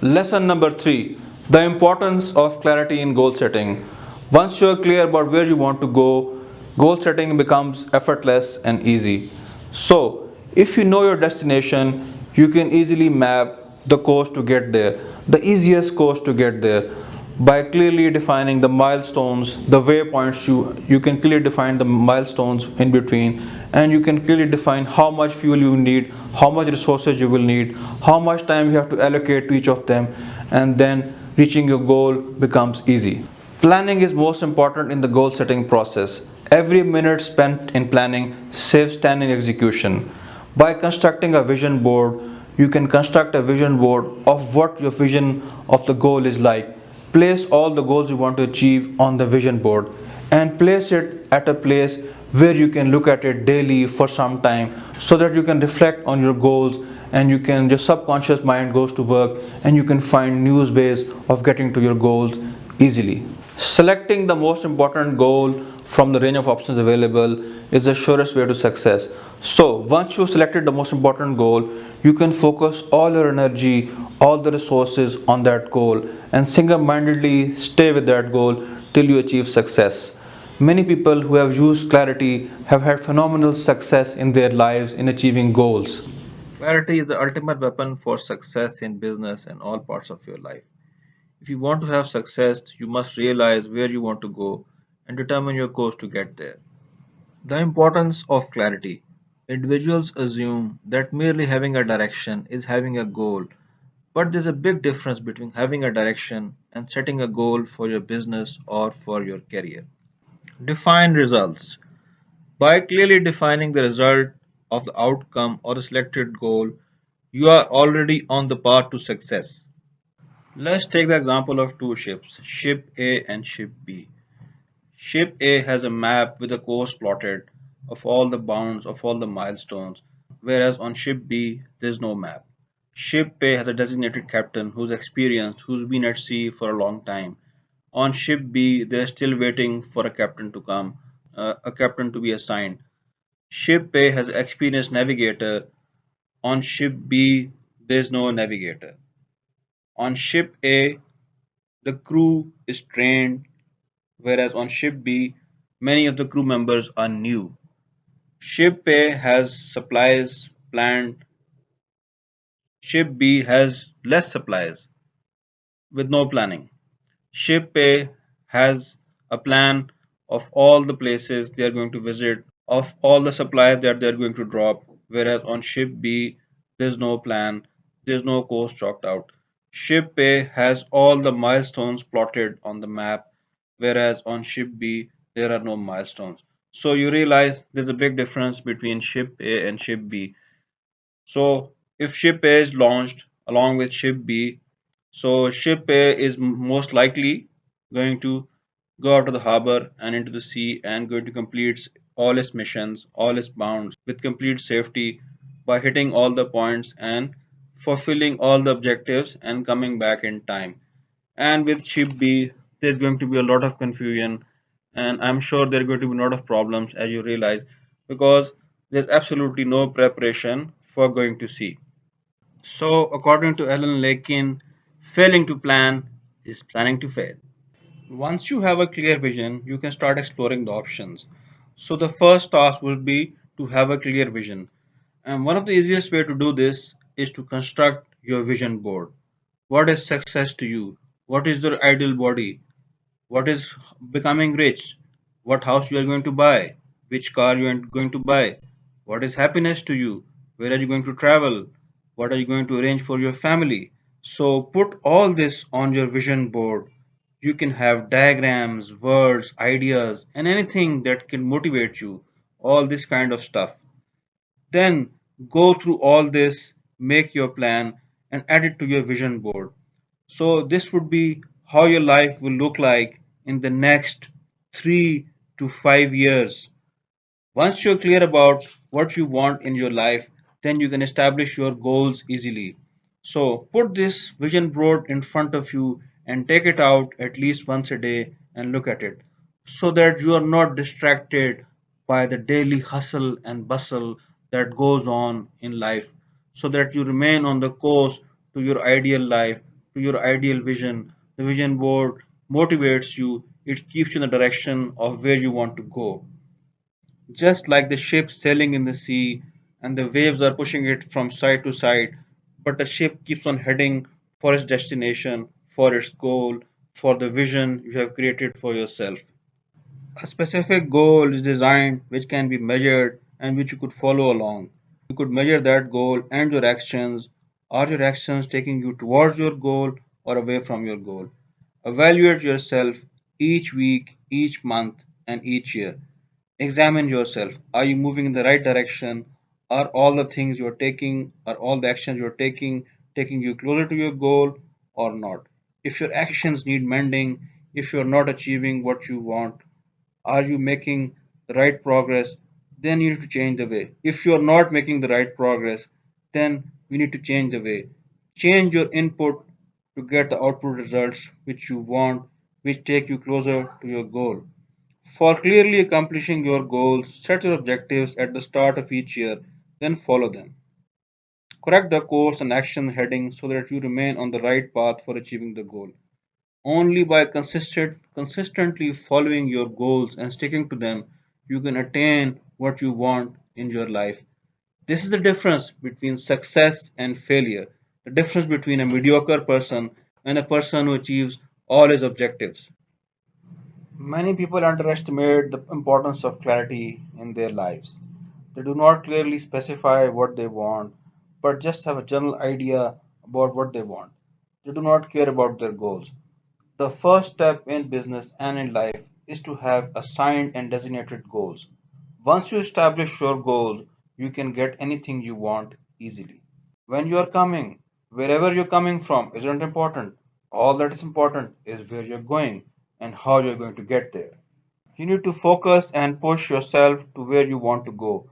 Lesson number three, the importance of clarity in goal setting. Once you're clear about where you want to go, goal setting becomes effortless and easy. So, if you know your destination, you can easily map the course to get there, the easiest course to get there. By clearly defining the milestones, the waypoints, you can clearly define the milestones in between, and you can clearly define how much fuel you need, how much resources you will need, how much time you have to allocate to each of them, and then reaching your goal becomes easy. Planning is most important in the goal setting process. Every minute spent in planning saves time in execution. By constructing a vision board, you can construct a vision board of what your vision of the goal is like. Place all the goals you want to achieve on the vision board and place it at a place where you can look at it daily for some time so that you can reflect on your goals and your subconscious mind goes to work and you can find new ways of getting to your goals easily. Selecting the most important goal from the range of options available is the surest way to success. So, once you've selected the most important goal, you can focus all your energy, all the resources on that goal and single mindedly stay with that goal till you achieve success. Many people who have used clarity have had phenomenal success in their lives in achieving goals. Clarity is the ultimate weapon for success in business and all parts of your life. If you want to have success, you must realize where you want to go and determine your course to get there. The importance of clarity. Individuals assume that merely having a direction is having a goal, but there's a big difference between having a direction and setting a goal for your business or for your career. Define results. By clearly defining the result of the outcome or the selected goal, you are already on the path to success. Let's take the example of two ships, Ship A and Ship B. Ship A has a map with a course plotted of all the bounds of all the milestones, whereas on Ship B there's no map. Ship A has a designated captain who's experienced, who's been at sea for a long time. On Ship B, they're still waiting for a captain to come, a captain to be assigned. Ship A has an experienced navigator. On Ship B, there's no navigator. On Ship A, the crew is trained, whereas on Ship B, many of the crew members are new. Ship A has supplies planned, Ship B has less supplies with no planning. Ship A has a plan of all the places they are going to visit, of all the supplies that they are going to drop, whereas on Ship B, there's no plan, there's no course chalked out. Ship A has all the milestones plotted on the map, whereas on Ship B, there are no milestones. So you realize there's a big difference between Ship A and Ship B. So if Ship A is launched along with Ship B, so ship A is most likely going to go out of the harbor and into the sea and going to complete all its missions, all its bounds with complete safety by hitting all the points and fulfilling all the objectives and coming back in time. And with ship B, there's going to be a lot of confusion, and I'm sure there are going to be a lot of problems as you realize because there's absolutely no preparation for going to sea. So, according to Alan Lakin, failing to plan is planning to fail. Once you have a clear vision, you can start exploring the options. So, the first task would be to have a clear vision. And one of the easiest way to do this is to construct your vision board. What is success to you? What is your ideal body? What is becoming rich? What house you are going to buy? Which car you are going to buy? What is happiness to you? Where are you going to travel? What are you going to arrange for your family? So put all this on your vision board. You can have diagrams, words, ideas, and anything that can motivate you. All this kind of stuff. Then go through all this, make your plan, and add it to your vision board. So, this would be how your life will look like in the next 3 to 5 years. Once you're clear about what you want in your life, then you can establish your goals easily. So, put this vision board in front of you and take it out at least once a day and look at it so that you are not distracted by the daily hustle and bustle that goes on in life, so that you remain on the course to your ideal life to your ideal vision. The vision board motivates you, it keeps you in the direction of where you want to go. Just like the ship sailing in the sea and the waves are pushing it from side to side, but the ship keeps on heading for its destination, for its goal, for the vision you have created for yourself. A specific goal is designed which can be measured and which you could follow along. You could measure that goal and your actions. Are your actions taking you towards your goal or away from your goal? Evaluate yourself each week, each month, and each year. Examine yourself. Are you moving in the right direction? Are all the things you're taking, are all the actions you're taking you closer to your goal or not? If your actions need mending, if you're not achieving what you want, are you making the right progress? Then you need to change the way. If you are not making the right progress, then we need to change the way. Change your input to get the output results which you want, which take you closer to your goal. For clearly accomplishing your goals, set your objectives at the start of each year, then follow them. Correct the course and action heading so that you remain on the right path for achieving the goal. Only by consistently following your goals and sticking to them, you can attain what you want in your life. This is the difference between success and failure, the difference between a mediocre person and a person who achieves all his objectives. Many people underestimate the importance of clarity in their lives. They do not clearly specify what they want, but just have a general idea about what they want. They do not care about their goals. The first step in business and in life is to have assigned and designated goals. Once you establish your goals, you can get anything you want easily. When you are coming, wherever you're coming from isn't important. All that is important is where you're going and how you're going to get there. You need to focus and push yourself to where you want to go.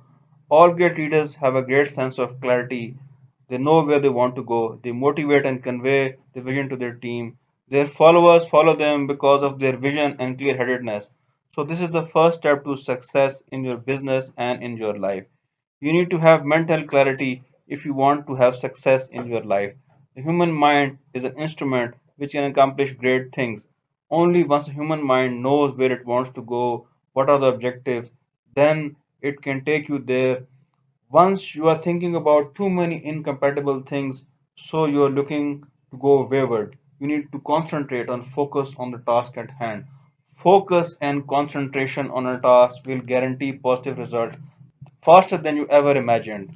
All great leaders have a great sense of clarity. They know where they want to go. They motivate and convey the vision to their team. Their followers follow them because of their vision and clear headedness. So, this is the first step to success in your business and in your life. You need to have mental clarity if you want to have success in your life. The human mind is an instrument which can accomplish great things. Only once the human mind knows where it wants to go, what are the objectives, then it can take you there. Once you are thinking about too many incompatible things, so you are looking to go wayward. You need to concentrate and focus on the task at hand. Focus and concentration on a task will guarantee positive result faster than you ever imagined.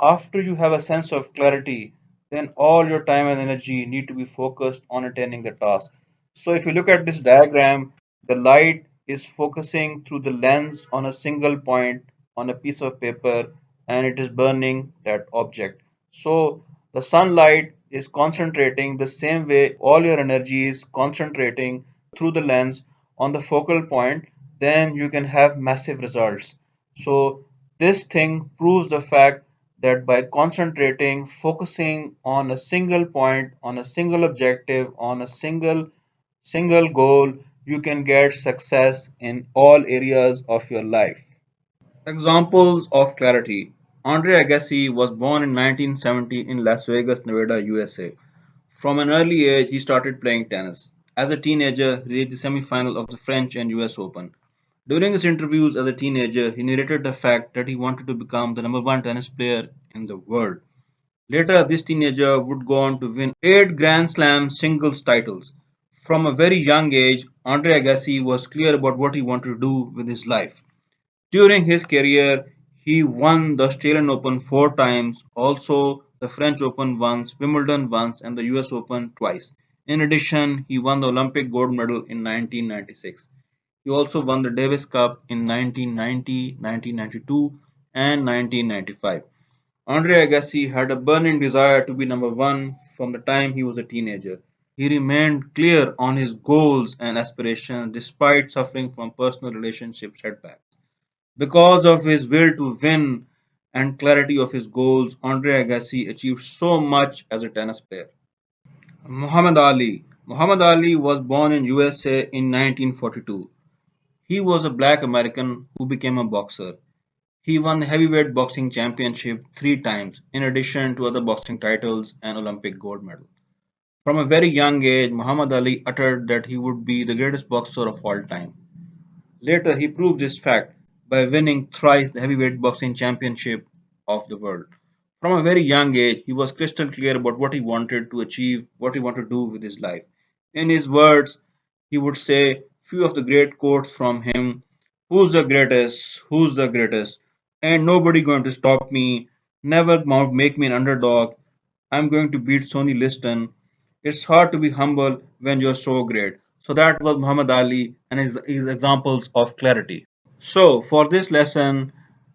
After you have a sense of clarity, then all your time and energy need to be focused on attaining the task. So if you look at this diagram, the light is focusing through the lens on a single point on a piece of paper and it is burning that object. So the sunlight is concentrating the same way all your energy is concentrating through the lens on the focal point, then you can have massive results. So this thing proves the fact that by concentrating, focusing on a single point, on a single objective, on a single goal, you can get success in all areas of your life. Examples of clarity. Andre Agassi was born in 1970 in Las Vegas, Nevada, USA. From an early age, he started playing tennis. As a teenager, he reached the semi-final of the French and US Open. During his interviews as a teenager, he narrated the fact that he wanted to become the number one tennis player in the world. Later, this teenager would go on to win 8 Grand Slam singles titles. From a very young age, Andre Agassi was clear about what he wanted to do with his life. During his career, he won the Australian Open 4 times, also the French Open once, Wimbledon once, and the US Open twice. In addition, he won the Olympic gold medal in 1996. He also won the Davis Cup in 1990, 1992, and 1995. Andre Agassi had a burning desire to be number one from the time he was a teenager. He remained clear on his goals and aspirations despite suffering from personal relationship setbacks. Because of his will to win and clarity of his goals, Andre Agassi achieved so much as a tennis player. Muhammad Ali. Muhammad Ali was born in USA in 1942. He was a black American who became a boxer. He won the heavyweight boxing championship 3 times, in addition to other boxing titles and Olympic gold medal. From a very young age, Muhammad Ali uttered that he would be the greatest boxer of all time. Later, he proved this fact by winning thrice the heavyweight boxing championship of the world. From a very young age, he was crystal clear about what he wanted to achieve, what he wanted to do with his life. In his words, he would say few of the great quotes from him: "Who's the greatest? Who's the greatest? Ain't nobody going to stop me. Never make me an underdog. I'm going to beat Sonny Liston. It's hard to be humble when you're so great." So that was Muhammad Ali and his examples of clarity. So for this lesson,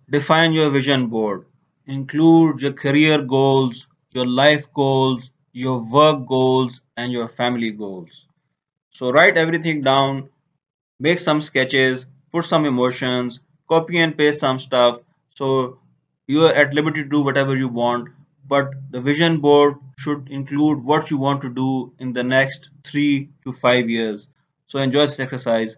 define your vision board. Include your career goals, your life goals, your work goals, and your family goals. So write everything down, make some sketches, put some emotions, copy and paste some stuff. So you are at liberty to do whatever you want, but the vision board should include what you want to do in the next 3 to 5 years. So enjoy this exercise.